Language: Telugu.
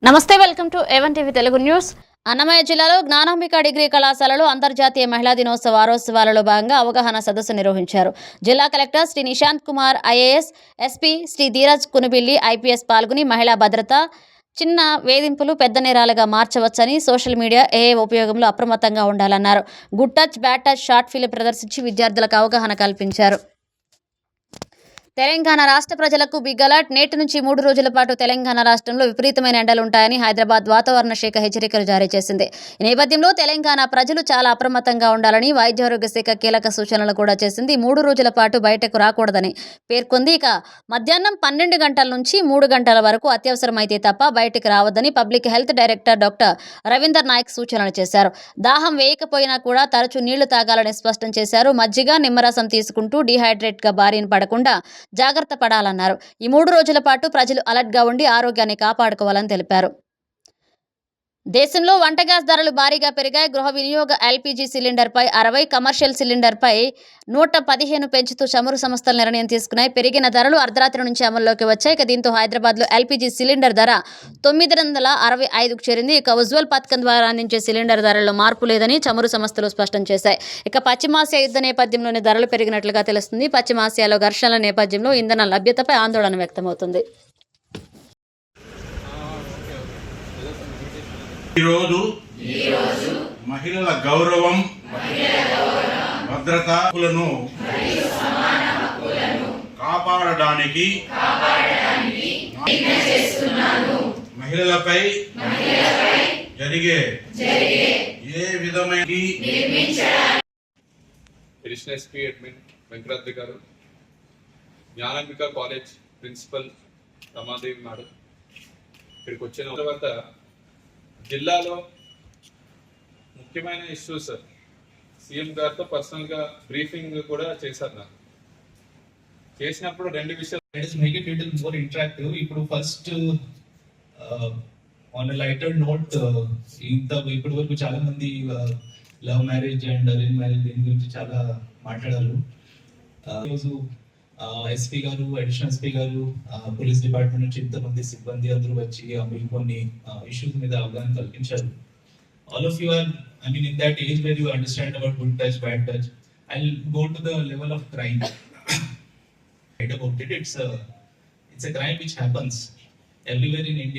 నమస్తే, welcome to A1 TV Telugu news. Annamayya జిల్లాలో జ్ఞానాంబిక డిగ్రీ కళాశాలలో అంతర్జాతీయ మహిళా దినోత్సవ వారోత్సవాలలో భాగంగా అవగాహన సదస్సు నిర్వహించారు. జిల్లా collector Shri Nishant Kumar, IAS, SP Shri Dheeraj Kunubilli, IPS పాల్గొని మహిళా భద్రత, చిన్న వేధింపులు పెద్ద నేరాలుగా మార్చవచ్చని, సోషల్ మీడియా ఉపయోగంలో అప్రమత్తంగా ఉండాలన్నారు. Good touch, bad touch short film ప్రదర్శించి విద్యార్థులకు అవగాహన కల్పించారు. తెలంగాణ రాష్ట్ర ప్రజలకు బిగ్ అలర్ట్. నేటి నుంచి 3 రోజుల పాటు తెలంగాణ రాష్ట్రంలో విపరీతమైన ఎండలు ఉంటాయని హైదరాబాద్ వాతావరణ శాఖ హెచ్చరికలు జారీ చేసింది. ఈ నేపథ్యంలో తెలంగాణ ప్రజలు చాలా అప్రమత్తంగా ఉండాలని వైద్యారోగ్య శాఖ కీలక సూచనలు కూడా చేసింది. 3 రోజుల పాటు బయటకు రాకూడదని పేర్కొంది. ఇక మధ్యాహ్నం 12 గంటల నుంచి 3 గంటల వరకు అత్యవసరమైతే తప్ప బయటకు రావద్దని public health director doctor Ravinder Naik సూచనలు చేశారు. దాహం వేయకపోయినా కూడా తరచూ నీళ్లు తాగాలని స్పష్టం చేశారు. మజ్జిగ, నిమ్మరసం తీసుకుంటూ డీహైడ్రేట్గా బారిన పడకుండా జాగ్రత్త పడాలన్నారు. ఈ 3 రోజుల పాటు ప్రజలు అలర్ట్గా ఉండి ఆరోగ్యాన్ని కాపాడుకోవాలని తెలిపారు. దేశంలో వంట గ్యాస్ ధరలు భారీగా పెరిగాయి. గృహ వినియోగ ఎల్పీజీ సిలిండర్పై 60, కమర్షియల్ సిలిండర్పై 115 పెంచుతూ చమురు సంస్థలు నిర్ణయం తీసుకున్నాయి. పెరిగిన ధరలు అర్ధరాత్రి నుంచి అమల్లోకి వచ్చాయి. దీంతో హైదరాబాద్లో ఎల్పీజీ సిలిండర్ ధర 965కు చేరింది. ఇక ఉజ్వల్ పథకం ద్వారా అందించే సిలిండర్ ధరల్లో మార్పు లేదని చమురు సంస్థలు స్పష్టం చేశాయి. ఇక పశ్చిమాసియా యుద్ధ నేపథ్యంలోనే ధరలు పెరిగినట్లుగా తెలుస్తుంది. పశ్చిమాసియాలో ఘర్షణల నేపథ్యంలో ఇంధన లభ్యతపై ఆందోళన వ్యక్తమవుతుంది. ఈరోజు మహిళల గౌరవం, భద్రతలను కాపాడడానికి మహిళలపై జరిగే ఏ విధమైన అడిషనల్ ఎస్పీ అడ్మిన్ వెంకటాద్రి గారు, Gnanambika college principal Ramadevi madam ఇక్కడికి వచ్చిన తర్వాత జిల్లాలో ముఖ్యమైన ఇష్యూస్ సీఎం గారితో పర్సనల్గా బ్రీఫింగ్ కూడా చేశారు. నాకు చేసినప్పుడు 2 విషయాలు make it little more interactive. ఇప్పుడు ఫస్ట్ ఆన్ లైటర్ నోట్, ఇప్పటి వరకు చాలా మంది love marriage and arrange marriage దీని గురించి చాలా మాట్లాడారు. ఈరోజు ఎస్పీ గారు, అడిషనల్ ఎస్పీ గారు, పోలీస్ డిపార్ట్మెంట్ నుంచి ఇంతమంది సిబ్బంది అందరూ వచ్చి మీకు కొన్ని ఇష్యూస్ మీద అవగాహన కల్పించారు. All of you are, I mean, in that age where you understand about good touch, bad touch, I'll go to the level of crime. Right about it, it's a crime which happens everywhere in India.